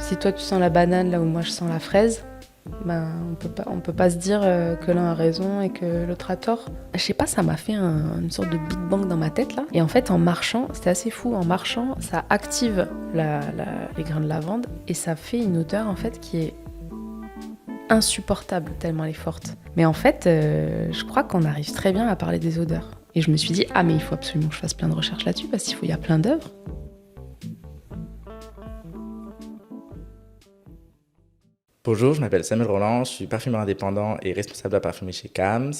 Si toi tu sens la banane là où moi je sens la fraise, ben on peut pas se dire que l'un a raison et que l'autre a tort. Je sais pas, ça m'a fait une sorte de Big Bang dans ma tête là. Et en fait en marchant, c'était assez fou, en marchant ça active les grains de lavande et ça fait une odeur en fait qui est insupportable tellement elle est forte. Mais en fait, je crois qu'on arrive très bien à parler des odeurs. Et je me suis dit, ah mais il faut absolument que je fasse plein de recherches là-dessus parce qu'il y a plein d'œuvres. Bonjour, je m'appelle Samuel Roland, je suis parfumeur indépendant et responsable de la parfumerie chez Kams.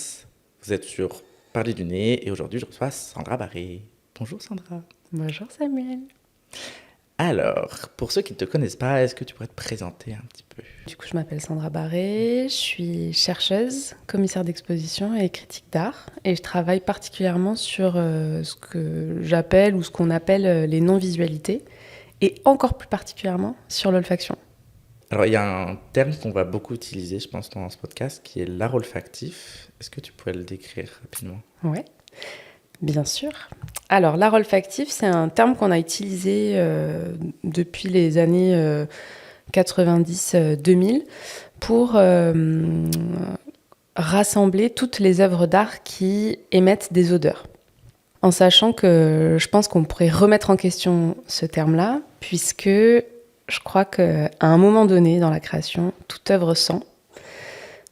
Vous êtes sur Parler du nez et aujourd'hui je reçois Sandra Barré. Bonjour Sandra. Bonjour Samuel. Alors, pour ceux qui ne te connaissent pas, est-ce que tu pourrais te présenter un petit peu? Du coup, je m'appelle Sandra Barré, je suis chercheuse, commissaire d'exposition et critique d'art. Et je travaille particulièrement sur ce que j'appelle ou ce qu'on appelle les non-visualités. Et encore plus particulièrement sur l'olfaction. Alors, il y a un terme qu'on va beaucoup utiliser, je pense, dans ce podcast, qui est l'art olfactif. Est-ce que tu pourrais le décrire rapidement? Ouais, bien sûr. Alors, l'art olfactif, c'est un terme qu'on a utilisé depuis les années 90-2000 pour rassembler toutes les œuvres d'art qui émettent des odeurs. En sachant que je pense qu'on pourrait remettre en question ce terme-là, puisque je crois qu'à un moment donné dans la création, toute œuvre sent.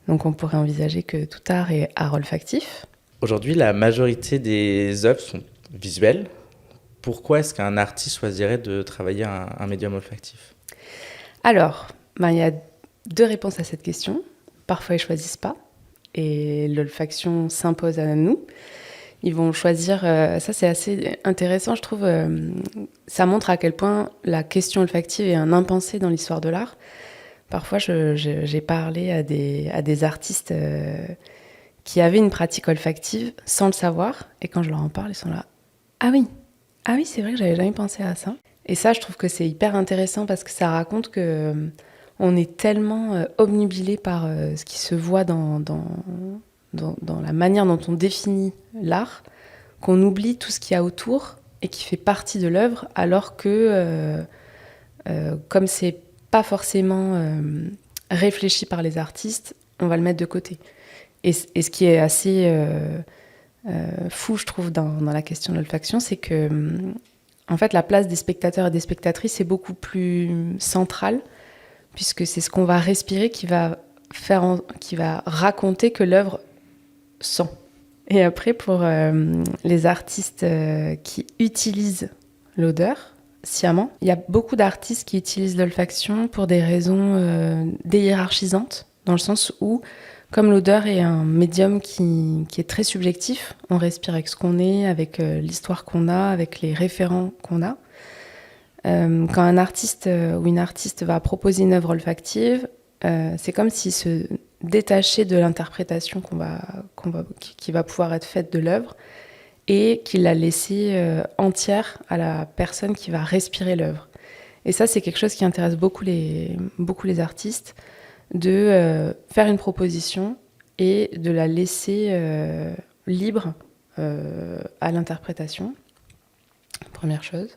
Donc on pourrait envisager que tout art est art olfactif. Aujourd'hui, la majorité des œuvres sont visuelles. Pourquoi est-ce qu'un artiste choisirait de travailler un médium olfactif? Alors, il y a deux réponses à cette question. Parfois, ils ne choisissent pas et l'olfaction s'impose à nous. Ils vont choisir, ça c'est assez intéressant, je trouve, ça montre à quel point la question olfactive est un impensé dans l'histoire de l'art. Parfois, j'ai parlé à des artistes qui avaient une pratique olfactive sans le savoir, et quand je leur en parle, ils sont là, ah oui, c'est vrai que j'avais jamais pensé à ça. Et ça, je trouve que c'est hyper intéressant parce que ça raconte que on est tellement obnubilé par ce qui se voit dans la manière dont on définit l'art, qu'on oublie tout ce qu'il y a autour et qui fait partie de l'œuvre, alors que, comme c'est pas forcément réfléchi par les artistes, on va le mettre de côté. Et ce qui est assez fou, je trouve, dans la question de l'olfaction, c'est que, en fait, la place des spectateurs et des spectatrices est beaucoup plus centrale, puisque c'est ce qu'on va respirer qui va raconter que l'œuvre sent. Et après, pour les artistes qui utilisent l'odeur sciemment, il y a beaucoup d'artistes qui utilisent l'olfaction pour des raisons déhiérarchisantes, dans le sens où, comme l'odeur est un médium qui est très subjectif, on respire avec ce qu'on est, avec l'histoire qu'on a, avec les référents qu'on a. Quand un artiste ou une artiste va proposer une œuvre olfactive, c'est comme s'il se détaché de l'interprétation qui va pouvoir être faite de l'œuvre et qu'il l'a laissée entière à la personne qui va respirer l'œuvre. Et ça, c'est quelque chose qui intéresse beaucoup les artistes, de faire une proposition et de la laisser libre à l'interprétation. Première chose.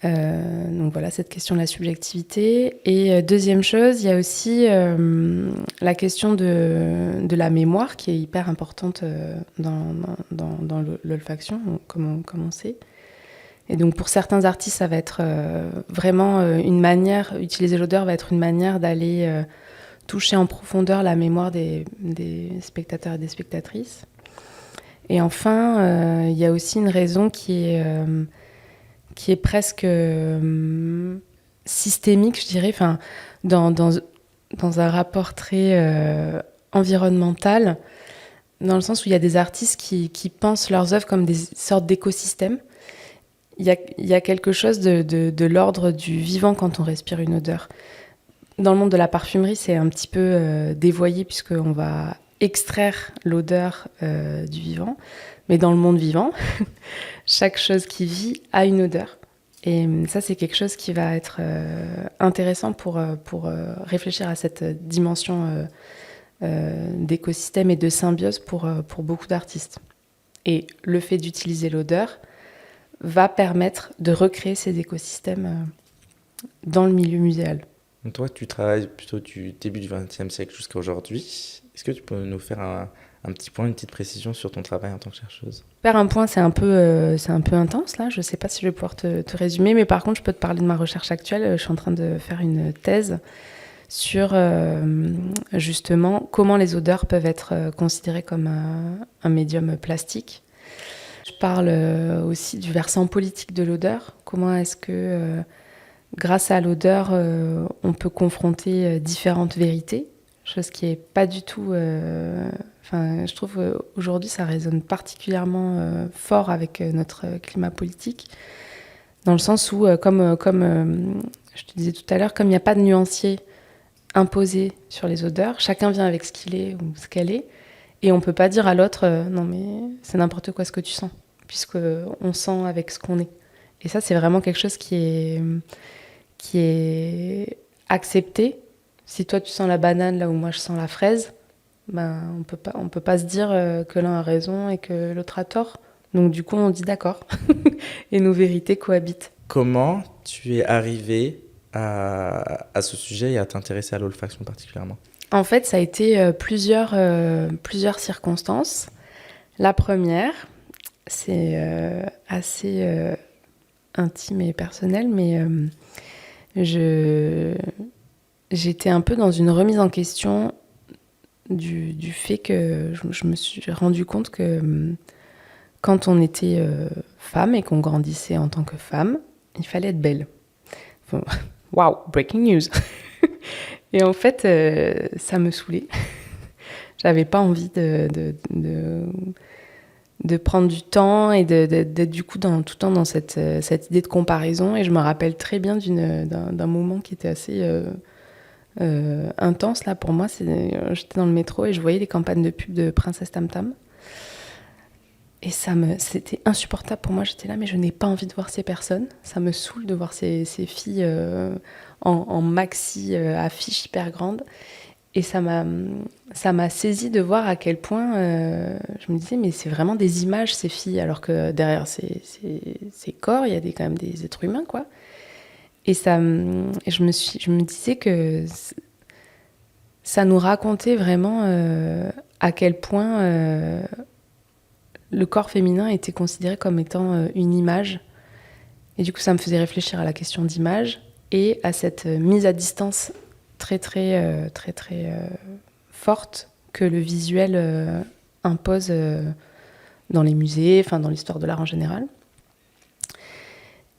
Donc voilà, cette question de la subjectivité. Et deuxième chose, il y a aussi la question de la mémoire qui est hyper importante dans l'olfaction, comme on sait. Et donc pour certains artistes, ça va être vraiment une manière, utiliser l'odeur va être une manière d'aller toucher en profondeur la mémoire des spectateurs et des spectatrices. Et enfin, il y a aussi une raison qui est presque systémique, je dirais, enfin, dans un rapport très environnemental, dans le sens où il y a des artistes qui pensent leurs œuvres comme des sortes d'écosystèmes. Il y a quelque chose de l'ordre du vivant quand on respire une odeur. Dans le monde de la parfumerie, c'est un petit peu dévoyé puisqu'on va extraire l'odeur du vivant. Mais dans le monde vivant, chaque chose qui vit a une odeur. Et ça, c'est quelque chose qui va être intéressant pour réfléchir à cette dimension d'écosystème et de symbiose pour beaucoup d'artistes. Et le fait d'utiliser l'odeur va permettre de recréer ces écosystèmes dans le milieu muséal. Donc toi, tu travailles plutôt du début du XXe siècle jusqu'à aujourd'hui. Est-ce que tu peux nous faire un petit point, une petite précision sur ton travail en tant que chercheuse? Faire un point, c'est un peu intense là. Je ne sais pas si je vais pouvoir te résumer, mais par contre, je peux te parler de ma recherche actuelle. Je suis en train de faire une thèse sur justement comment les odeurs peuvent être considérées comme un médium plastique. Je parle aussi du versant politique de l'odeur. Comment est-ce que, grâce à l'odeur, on peut confronter différentes vérités, chose qui n'est pas du tout... je trouve aujourd'hui ça résonne particulièrement fort avec notre climat politique, dans le sens où, comme je te disais tout à l'heure, comme il n'y a pas de nuancier imposé sur les odeurs, chacun vient avec ce qu'il est ou ce qu'elle est, et on ne peut pas dire à l'autre non mais c'est n'importe quoi ce que tu sens, puisqu'on sent avec ce qu'on est. Et ça, c'est vraiment quelque chose qui est accepté. Si toi tu sens la banane là où moi je sens la fraise, ben on peut pas se dire que l'un a raison et que l'autre a tort. Donc du coup on dit d'accord et nos vérités cohabitent. Comment tu es arrivée à ce sujet et à t'intéresser à l'olfaction particulièrement? En fait, ça a été plusieurs circonstances. La première, c'est assez intime et personnel, mais j'étais un peu dans une remise en question du fait que je me suis rendu compte que quand on était femme et qu'on grandissait en tant que femme, il fallait être belle. Waouh, breaking news. Et en fait, ça me saoulait. J'avais pas envie de prendre du temps et d'être du coup tout le temps dans cette idée de comparaison. Et je me rappelle très bien d'un moment qui était assez intense là pour moi. J'étais dans le métro et je voyais les campagnes de pub de Princesse Tam Tam. Et c'était insupportable pour moi. J'étais là, mais je n'ai pas envie de voir ces personnes. Ça me saoule de voir ces filles en maxi affiche hyper grande. Et ça m'a saisi de voir à quel point je me disais, mais c'est vraiment des images, ces filles, alors que derrière ces corps, il y a quand même des êtres humains, quoi. Et je me disais que ça nous racontait vraiment à quel point le corps féminin était considéré comme étant une image. Et du coup, ça me faisait réfléchir à la question d'image et à cette mise à distance très forte que le visuel impose dans les musées, enfin dans l'histoire de l'art en général.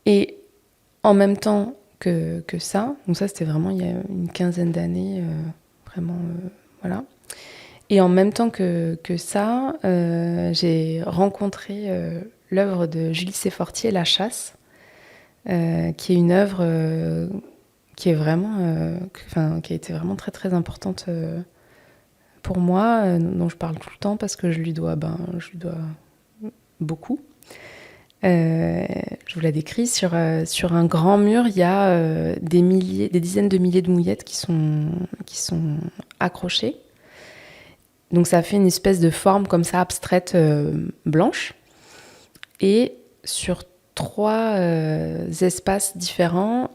Et en même temps que ça, donc ça c'était vraiment il y a une quinzaine d'années, voilà. Et en même temps que ça, j'ai rencontré l'œuvre de Julie Séfortier, La Chasse, qui est une œuvre qui est vraiment, qui a été vraiment très très importante pour moi, dont je parle tout le temps parce que je lui dois beaucoup. Je vous la décris, sur un grand mur, il y a des dizaines de milliers de mouillettes qui sont accrochées. Donc ça fait une espèce de forme comme ça abstraite blanche. Et sur 3 espaces différents,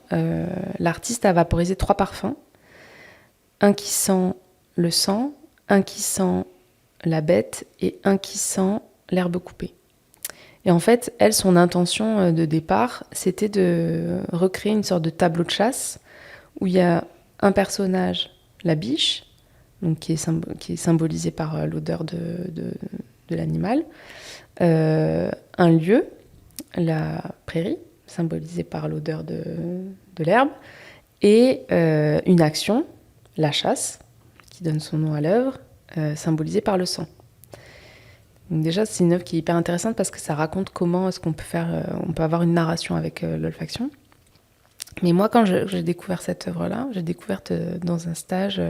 l'artiste a vaporisé 3 parfums. Un qui sent le sang, un qui sent la bête et un qui sent l'herbe coupée. Et en fait, elle, son intention de départ, c'était de recréer une sorte de tableau de chasse où il y a un personnage, la biche, donc qui est symbolisé par l'odeur de l'animal, un lieu, la prairie, symbolisée par l'odeur de l'herbe, et une action, la chasse, qui donne son nom à l'œuvre, symbolisée par le sang. Donc déjà, c'est une œuvre qui est hyper intéressante parce que ça raconte comment est-ce qu'on peut on peut avoir une narration avec l'olfaction. Mais moi, quand j'ai découvert cette œuvre-là, j'ai découverte dans un stage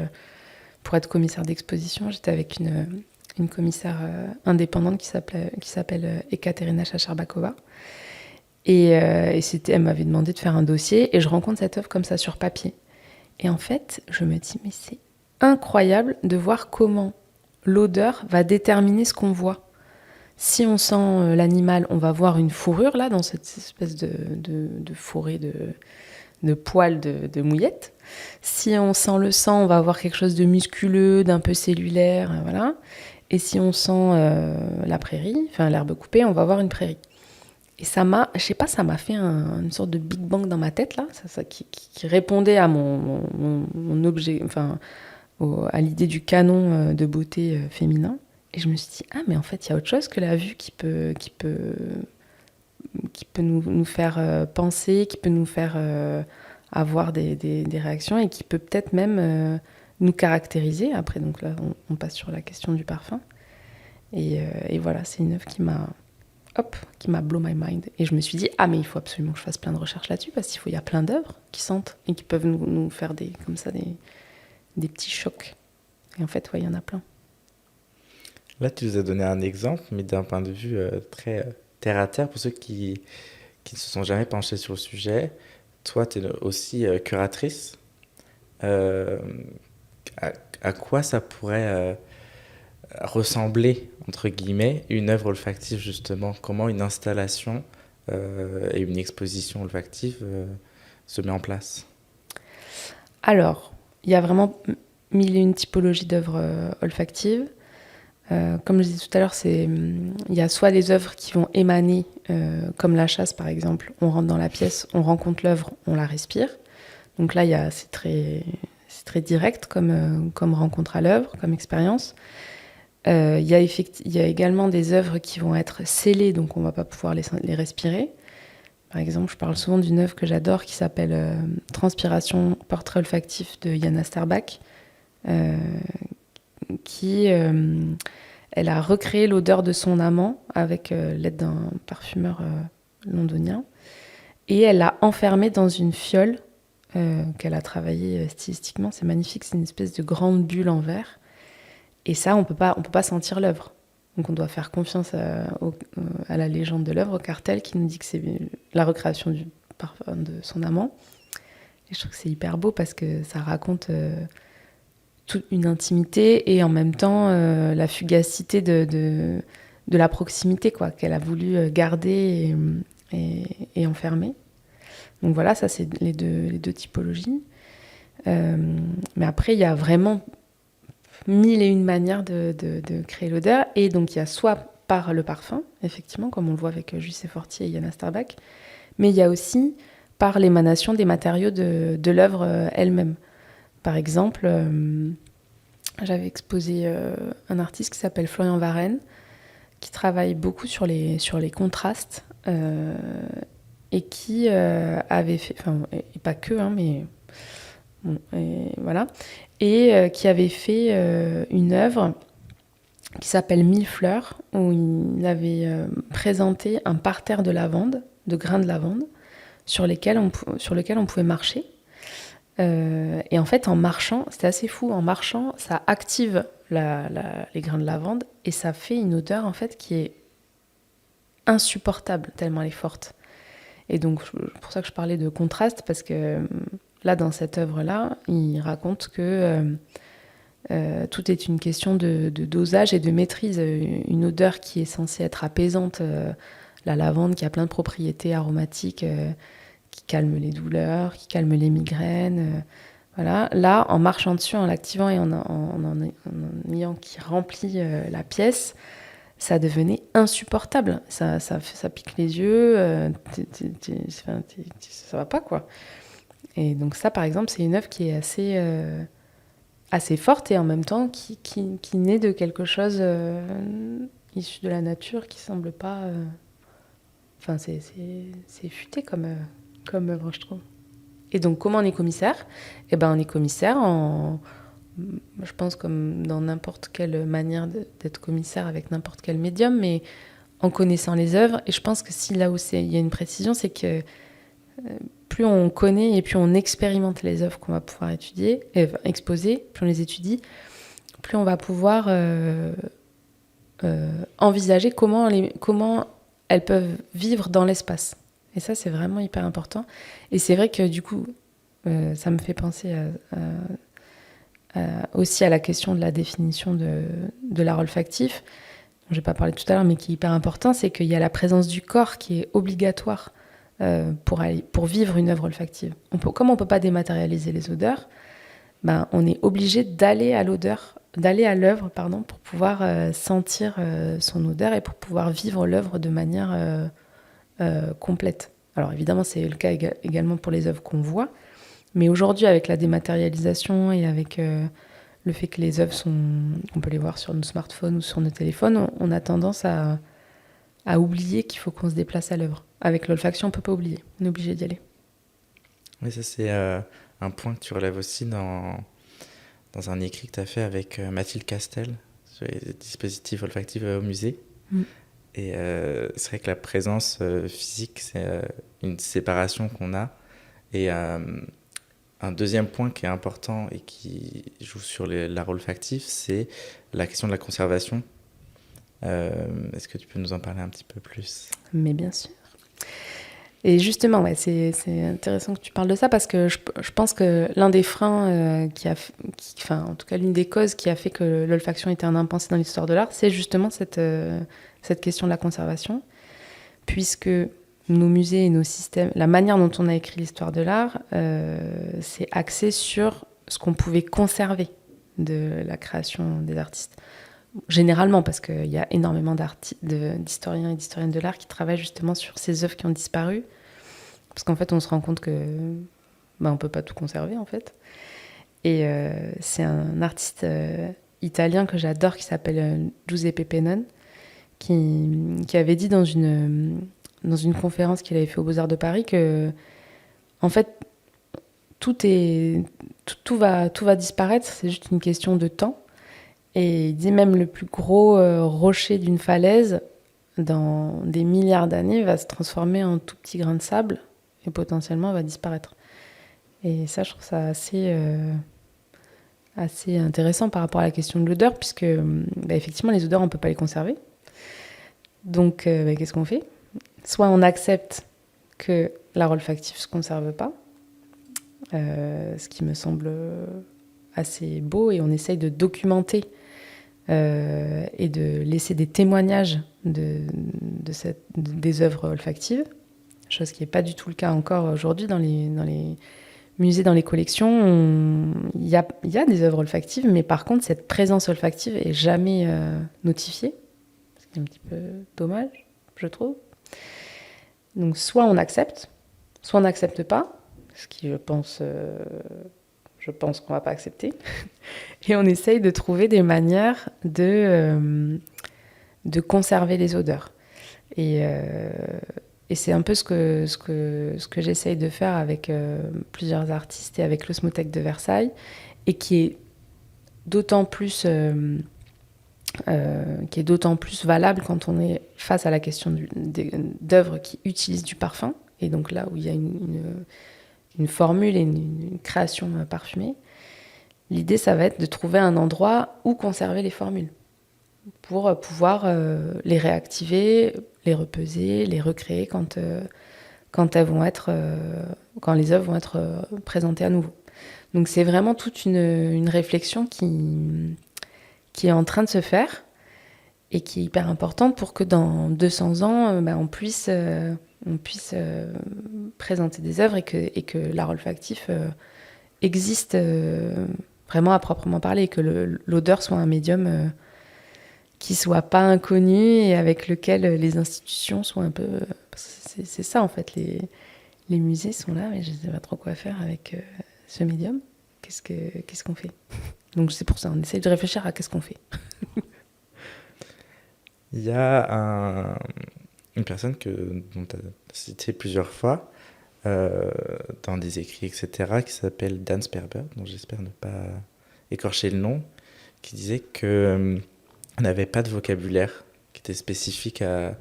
pour être commissaire d'exposition. J'étais avec une commissaire indépendante qui s'appelle Ekaterina Shacharbakova. Et elle m'avait demandé de faire un dossier et je rencontre cette œuvre comme ça sur papier. Et en fait, je me dis, mais c'est incroyable de voir comment l'odeur va déterminer ce qu'on voit. Si on sent l'animal, on va voir une fourrure là, dans cette espèce de forêt de poils de mouillette. Si on sent le sang, on va avoir quelque chose de musculeux, d'un peu cellulaire, voilà. Et si on sent la prairie, enfin l'herbe coupée, on va avoir une prairie. Et ça m'a, je sais pas, ça m'a fait une sorte de Big Bang dans ma tête, là, qui répondait à mon objet, enfin, à l'idée du canon de beauté féminin. Et je me suis dit, ah, mais en fait, il y a autre chose que la vue qui peut nous faire penser, qui peut nous faire avoir des réactions et qui peut peut-être même nous caractériser. Après, donc là, on passe sur la question du parfum. Et voilà, c'est une œuvre qui m'a blow my mind. Et je me suis dit, ah, mais il faut absolument que je fasse plein de recherches là-dessus parce qu'il y a plein d'œuvres qui sentent et qui peuvent nous faire des petits chocs. Et en fait, ouais, il y en a plein. Là, tu nous as donné un exemple, mais d'un point de vue très terre à terre, pour ceux qui ne se sont jamais penchés sur le sujet. Toi, tu es aussi curatrice. Euh, à quoi ça pourrait ressembler, entre guillemets, une œuvre olfactive, justement? Comment une installation et une exposition olfactive se met en place? Alors, il y a vraiment mille et une typologies d'œuvres olfactives. Comme je disais tout à l'heure, il y a soit les œuvres qui vont émaner, comme la chasse par exemple. On rentre dans la pièce, on rencontre l'œuvre, on la respire. Donc là, c'est très direct comme rencontre à l'œuvre, comme expérience. Il y a également des œuvres qui vont être scellées, donc on ne va pas pouvoir les respirer. Par exemple, je parle souvent d'une œuvre que j'adore qui s'appelle Transpiration, portrait olfactif de Jana Starbuck, qui... elle a recréé l'odeur de son amant avec l'aide d'un parfumeur londonien. Et elle l'a enfermé dans une fiole qu'elle a travaillée stylistiquement. C'est magnifique, c'est une espèce de grande bulle en verre. Et ça, on peut pas sentir l'œuvre. Donc on doit faire confiance à la légende de l'œuvre, au cartel, qui nous dit que c'est la recréation du parfum de son amant. Et je trouve que c'est hyper beau parce que ça raconte... toute une intimité et en même temps la fugacité de la proximité quoi, qu'elle a voulu garder et enfermer. Donc voilà, ça c'est les deux typologies. Mais après, il y a vraiment mille et une manières de créer l'odeur. Et donc il y a soit par le parfum, effectivement, comme on le voit avec Juicy Fortier et Jana Starbuck, mais il y a aussi par l'émanation des matériaux de l'œuvre elle-même. Par exemple, j'avais exposé un artiste qui s'appelle Florian Varenne, qui travaille beaucoup sur les contrastes et qui avait fait, enfin, et pas que, hein, mais bon, et voilà, et qui avait fait une œuvre qui s'appelle 1000 fleurs, où il avait présenté un parterre de lavande, de grains de lavande, sur lequel on pouvait marcher. Et en fait, en marchant, c'était assez fou, en marchant, ça active les grains de lavande et ça fait une odeur en fait qui est insupportable tellement elle est forte. Et donc, c'est pour ça que je parlais de contraste, parce que là, dans cette œuvre-là, il raconte que tout est une question de dosage et de maîtrise. Une odeur qui est censée être apaisante, la lavande qui a plein de propriétés aromatiques, qui calme les douleurs, qui calme les migraines. Voilà. Là, en marchant dessus, en l'activant et en ayant qui remplit la pièce, ça devenait insupportable. Ça pique les yeux, ça va pas, quoi. Et donc ça, par exemple, c'est une œuvre qui est assez forte et en même temps qui naît de quelque chose issu de la nature qui semble pas... Enfin, c'est futé comme œuvre, je trouve. Et donc, comment on est commissaire ? Eh ben, on est commissaire je pense comme dans n'importe quelle manière d'être commissaire avec n'importe quel médium, mais en connaissant les œuvres. Et je pense que si là où il y a une précision, c'est que plus on connaît et plus on expérimente les œuvres qu'on va pouvoir exposer, plus on les étudie, plus on va pouvoir envisager comment elles peuvent vivre dans l'espace. Et ça, c'est vraiment hyper important. Et c'est vrai que du coup, ça me fait penser aussi à la question de la définition de l'art olfactif, dont je n'ai pas parlé tout à l'heure, mais qui est hyper important, c'est qu'il y a la présence du corps qui est obligatoire pour vivre une œuvre olfactive. Comme on ne peut pas dématérialiser les odeurs, ben, on est obligé d'aller à l'œuvre, pour pouvoir sentir son odeur et pour pouvoir vivre l'œuvre de manière complète. Alors évidemment, c'est le cas également pour les œuvres qu'on voit, mais aujourd'hui, avec la dématérialisation et avec le fait que les œuvres on peut les voir sur nos smartphones ou sur nos téléphones, on a tendance à oublier qu'il faut qu'on se déplace à l'œuvre. Avec l'olfaction, on ne peut pas oublier, on est obligé d'y aller. Oui, ça c'est un point que tu relèves aussi dans un écrit que tu as fait avec Mathilde Castel sur les dispositifs olfactifs au musée. Mm. Et c'est vrai que la présence physique, c'est une séparation qu'on a. Et un deuxième point qui est important et qui joue sur l'art olfactif, c'est la question de la conservation. Est-ce que tu peux nous en parler un petit peu plus ? Mais bien sûr. Et justement, ouais, c'est intéressant que tu parles de ça parce que je pense que l'un des freins en tout cas l'une des causes qui a fait que l'olfaction était un impensé dans l'histoire de l'art, c'est justement cette question de la conservation, puisque nos musées et nos systèmes, la manière dont on a écrit l'histoire de l'art, c'est axé sur ce qu'on pouvait conserver de la création des artistes. Généralement, parce qu'il y a énormément d'historiens et d'historiennes de l'art qui travaillent justement sur ces œuvres qui ont disparu. Parce qu'en fait, on se rend compte que on ne peut pas tout conserver, en fait. Et c'est un artiste italien que j'adore qui s'appelle Giuseppe Pennon, qui avait dit dans une conférence qu'il avait fait aux Beaux-Arts de Paris que, en fait, tout va disparaître, c'est juste une question de temps. Et il dit même le plus gros rocher d'une falaise, dans des milliards d'années, va se transformer en tout petit grain de sable et potentiellement va disparaître. Et ça, je trouve ça assez intéressant par rapport à la question de l'odeur, puisque effectivement, les odeurs, on ne peut pas les conserver. Donc, qu'est-ce qu'on fait ? Soit on accepte que l'art olfactif ne se conserve pas, ce qui me semble assez beau, et on essaye de documenter et de laisser des témoignages des œuvres olfactives, chose qui n'est pas du tout le cas encore aujourd'hui dans les musées, dans les collections. Il y a des œuvres olfactives, mais par contre, cette présence olfactive n'est jamais notifiée, ce qui est un petit peu dommage, je trouve. Donc, soit on accepte, soit on n'accepte pas, ce qui, je pense qu'on ne va pas accepter. Et on essaye de trouver des manières de conserver les odeurs. Et c'est un peu ce que j'essaye de faire avec plusieurs artistes et avec l'Osmothèque de Versailles, et qui est d'autant plus valable quand on est face à la question d'œuvres qui utilisent du parfum, et donc là où il y a une formule et une création parfumée. L'idée, ça va être de trouver un endroit où conserver les formules pour pouvoir les réactiver, les repeser, les recréer quand les œuvres vont être présentées à nouveau. Donc c'est vraiment toute une réflexion qui est en train de se faire et qui est hyper importante pour que dans 200 ans, on puisse présenter des œuvres et que l'art olfactif existe vraiment à proprement parler, et que l'odeur soit un médium qui soit pas inconnu et avec lequel les institutions soient un peu... C'est ça en fait, les musées sont là, mais je ne sais pas trop quoi faire avec ce médium. Qu'est-ce qu'on fait ? Donc c'est pour ça, on essaye de réfléchir à qu'est-ce qu'on fait. Il y a une personne dont tu as cité plusieurs fois dans des écrits, etc., qui s'appelle Dan Sperber, dont j'espère ne pas écorcher le nom, qui disait qu'on n'avait pas de vocabulaire qui était spécifique à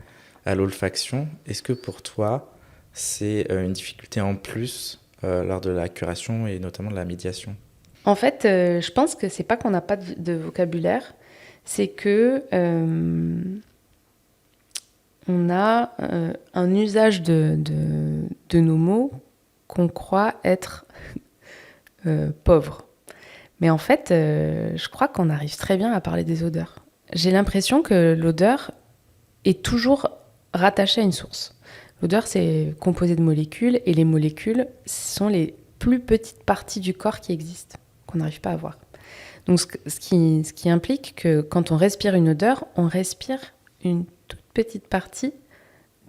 l'olfaction. Est-ce que pour toi, c'est une difficulté en plus lors de la curation et notamment de la médiation ? En fait, je pense que c'est pas qu'on n'a pas de vocabulaire, c'est que on a un usage de nos mots qu'on croit être pauvre. Mais en fait, je crois qu'on arrive très bien à parler des odeurs. J'ai l'impression que l'odeur est toujours rattachée à une source. L'odeur, c'est composé de molécules, et les molécules sont les plus petites parties du corps qui existent, qu'on n'arrive pas à voir. Donc, ce qui implique que quand on respire une odeur, on respire une toute petite partie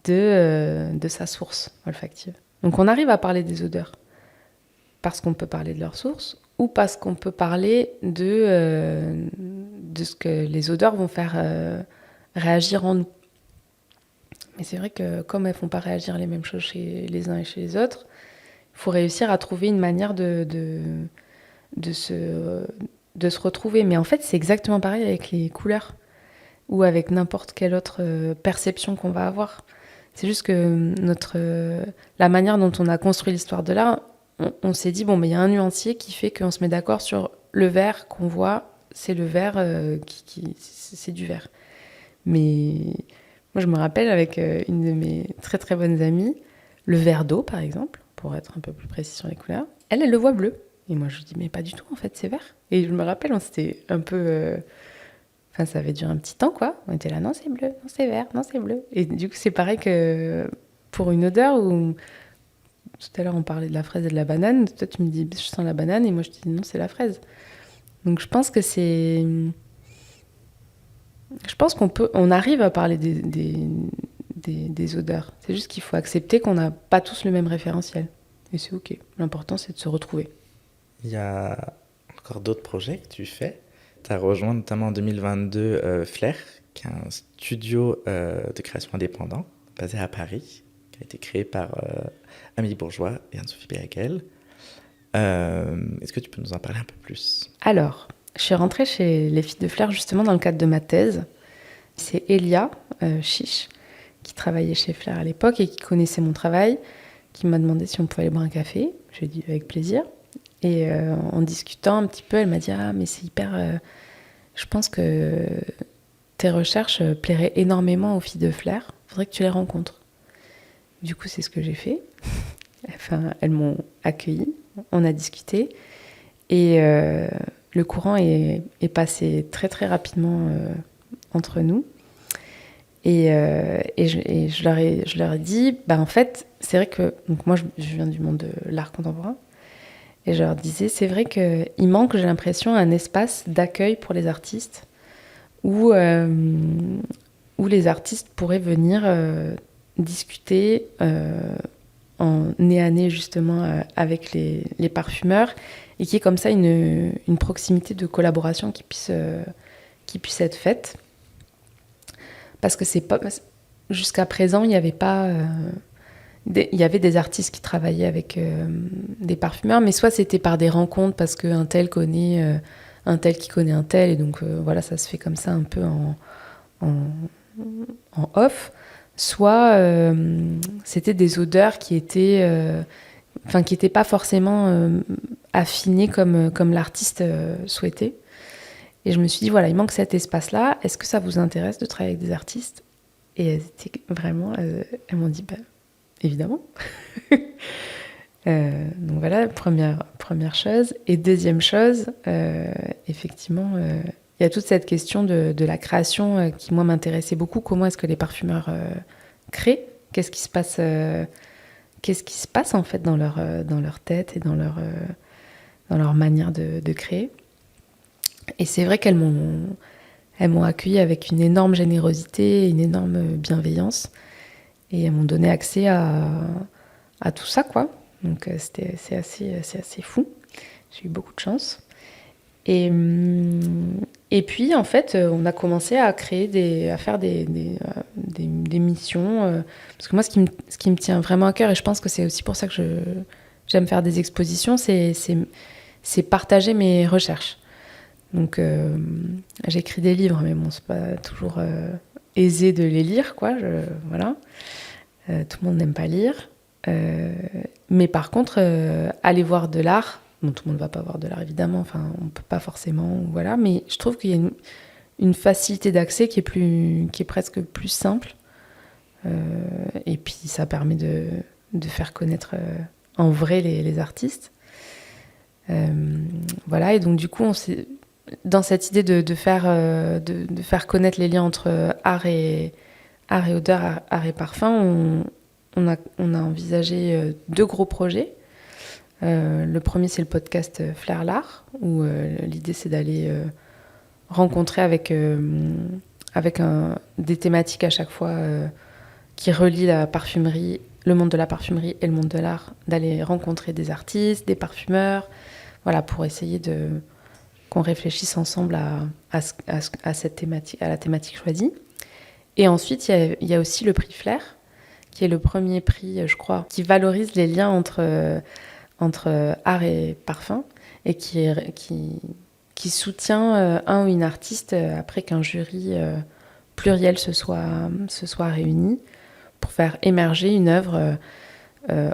de sa source olfactive. Donc, on arrive à parler des odeurs parce qu'on peut parler de leur source ou parce qu'on peut parler de ce que les odeurs vont faire réagir en nous. Mais c'est vrai que comme elles ne font pas réagir les mêmes choses chez les uns et chez les autres, il faut réussir à trouver une manière de se retrouver. Mais en fait, c'est exactement pareil avec les couleurs ou avec n'importe quelle autre perception qu'on va avoir. C'est juste que la manière dont on a construit l'histoire de l'art, on s'est dit, bon, mais il y a un nuancier qui fait qu'on se met d'accord sur le vert qu'on voit, c'est le vert, c'est du vert. Mais moi, je me rappelle avec une de mes très très bonnes amies, le vert d'eau, par exemple, pour être un peu plus précis sur les couleurs, elle le voit bleu. Et moi, je lui dis, mais pas du tout, en fait, c'est vert. Et je me rappelle, on s'était un peu... Enfin, ça avait duré un petit temps, quoi. On était là, non, c'est bleu, non, c'est vert, non, c'est bleu. Et du coup, c'est pareil que pour une odeur où... Tout à l'heure, on parlait de la fraise et de la banane. Toi, tu me dis, je sens la banane. Et moi, je te dis, non, c'est la fraise. Donc, je pense que c'est... Je pense on arrive à parler des odeurs. C'est juste qu'il faut accepter qu'on n'a pas tous le même référentiel. Et c'est OK. L'important, c'est de se retrouver. Il y a encore d'autres projets que tu fais. Tu as rejoint notamment en 2022 Flair, qui est un studio de création indépendant basé à Paris, qui a été créé par Amélie Bourgeois et Anne-Sophie Béraguel. Est-ce que tu peux nous en parler un peu plus? Alors, je suis rentrée chez les filles de Flair justement dans le cadre de ma thèse. C'est Elia Chiche, qui travaillait chez Flair à l'époque et qui connaissait mon travail, qui m'a demandé si on pouvait aller boire un café. J'ai dit avec plaisir. Et en discutant un petit peu, elle m'a dit « Ah, mais c'est hyper... je pense que tes recherches plairaient énormément aux filles de Flair. Il faudrait que tu les rencontres. » Du coup, c'est ce que j'ai fait. Enfin, elles m'ont accueillie. On a discuté. Et le courant est passé très, très rapidement entre nous. Et je leur ai dit, bah, en fait, c'est vrai que... Donc moi, je viens du monde de l'art contemporain. Et je leur disais, c'est vrai qu'il manque, j'ai l'impression, un espace d'accueil pour les artistes où les artistes pourraient venir discuter en nez à nez, justement, avec les parfumeurs et qu'il y ait comme ça une proximité de collaboration qui puisse être faite. Parce que c'est pas... Jusqu'à présent, il n'y avait pas... il y avait des artistes qui travaillaient avec des parfumeurs, mais soit c'était par des rencontres parce qu'un tel connaît un tel qui connaît un tel, et donc voilà, ça se fait comme ça un peu en off. Soit c'était des odeurs qui étaient, qui n'étaient pas forcément affinées comme l'artiste souhaitait. Et je me suis dit, voilà, il manque cet espace-là. Est-ce que ça vous intéresse de travailler avec des artistes? Et elles étaient vraiment... elles m'ont dit, bah, évidemment. Donc voilà, première chose. Et deuxième chose, effectivement, il y a toute cette question de la création qui, moi, m'intéressait beaucoup. Comment est-ce que les parfumeurs créent? Qu'est-ce qui se passe, en fait, dans leur tête et dans leur manière de créer? Et c'est vrai qu'elles m'ont accueillie avec une énorme générosité, une énorme bienveillance. Et elles m'ont donné accès à tout ça, quoi. Donc c'est assez fou. J'ai eu beaucoup de chance. Et puis, en fait, on a commencé à faire des missions. Parce que moi, ce qui me tient vraiment à cœur, et je pense que c'est aussi pour ça que j'aime faire des expositions, c'est partager mes recherches. Donc, j'écris des livres, mais bon, c'est pas toujours aisé de les lire, quoi. Voilà. Tout le monde n'aime pas lire. Mais par contre, aller voir de l'art, bon, tout le monde ne va pas voir de l'art, évidemment, enfin, on ne peut pas forcément, voilà, mais je trouve qu'il y a une facilité d'accès qui est presque plus simple. Et puis, ça permet de faire connaître en vrai les artistes. Voilà, et donc du coup, dans cette idée de faire connaître les liens entre art et odeur, art et parfum, on a envisagé 2 gros projets. Le premier, c'est le podcast Flair l'Art, où l'idée, c'est d'aller rencontrer avec des thématiques à chaque fois qui relient la parfumerie, le monde de la parfumerie et le monde de l'art, d'aller rencontrer des artistes, des parfumeurs, voilà, pour essayer qu'on réfléchisse ensemble à cette thématique, à la thématique choisie. Et ensuite, il y a aussi le prix Flair, qui est le premier prix, je crois, qui valorise les liens entre art et parfum, et qui soutient un ou une artiste après qu'un jury pluriel se soit réuni pour faire émerger une œuvre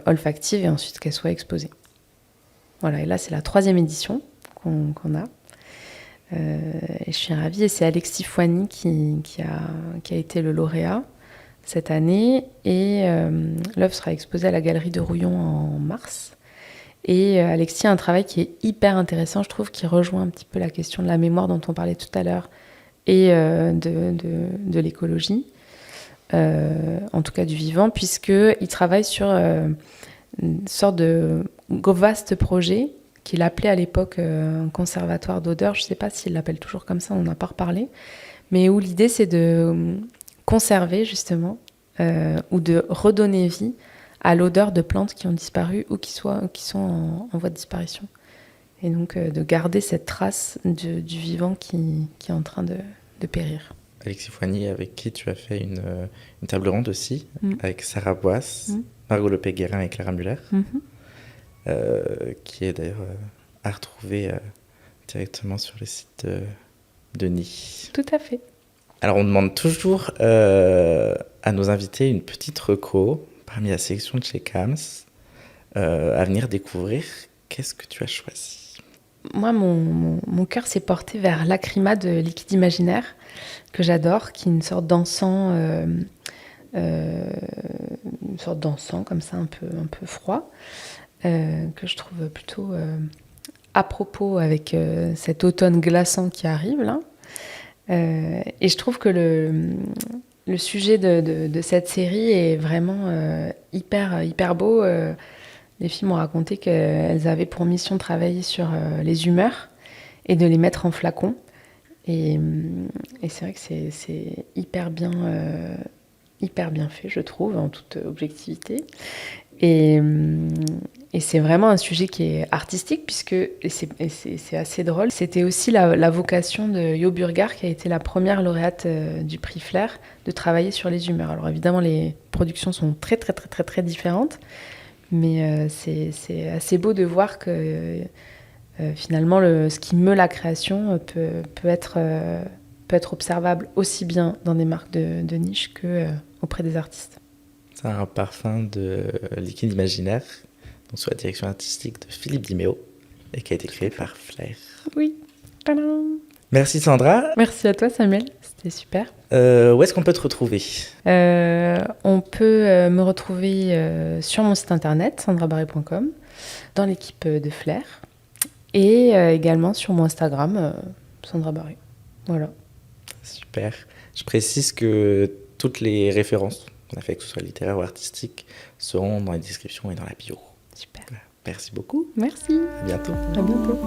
olfactive et ensuite qu'elle soit exposée. Voilà, et là, c'est la 3e édition qu'on a. Et je suis ravie, et c'est Alexis Fouany qui a été le lauréat cette année, et l'œuvre sera exposée à la Galerie de Rouillon en mars. Et Alexis a un travail qui est hyper intéressant, je trouve, qui rejoint un petit peu la question de la mémoire dont on parlait tout à l'heure, et de l'écologie, en tout cas du vivant, puisqu'il travaille sur une sorte de vaste projet qu'il appelait à l'époque un conservatoire d'odeur. Je ne sais pas s'il l'appelle toujours comme ça, on n'en a pas reparlé, mais où l'idée, c'est de conserver, justement, ou de redonner vie à l'odeur de plantes qui ont disparu ou qui sont en voie de disparition. Et donc, de garder cette trace du vivant qui est en train de périr. Alexis Fouany, avec qui tu as fait une table ronde aussi, avec Sarah Boisse, Margot Lopez-Guérin et Clara Muller, qui est d'ailleurs à retrouver directement sur le site de Nid. Tout à fait. Alors, on demande toujours à nos invités une petite reco parmi la sélection de chez Kams à venir découvrir. Qu'est-ce que tu as choisi ? Moi, mon cœur s'est porté vers Lacrima de Liquide Imaginaire, que j'adore, qui est une sorte d'encens comme ça, un peu froid, que je trouve plutôt à propos avec cet automne glaçant qui arrive là. Et je trouve que le sujet de cette série est vraiment hyper beau. Les filles m'ont raconté qu'elles avaient pour mission de travailler sur les humeurs et de les mettre en flacon. Et c'est vrai que c'est hyper bien fait, je trouve, en toute objectivité. Et c'est vraiment un sujet qui est artistique, c'est assez drôle. C'était aussi la vocation de Jo Burgard, qui a été la première lauréate du prix Flair, de travailler sur les humeurs. Alors évidemment, les productions sont très différentes, mais c'est assez beau de voir que finalement, ce qui meut la création peut être observable aussi bien dans des marques de niche qu'auprès des artistes. C'est un parfum de Liquide Imaginaire, donc sous la direction artistique de Philippe Diméo, et qui a été créé par Flair. Oui. Tadam. Merci Sandra. Merci à toi Samuel, c'était super. Où est-ce qu'on peut te retrouver ? On peut me retrouver sur mon site internet, sandrabarré.com, dans l'équipe de Flair, et également sur mon Instagram, Sandra Barré. Voilà. Super. Je précise que toutes les références qu'on a fait, que ce soit littéraire ou artistique, seront dans les descriptions et dans la bio. Super. Merci beaucoup. Merci. À bientôt. À bientôt.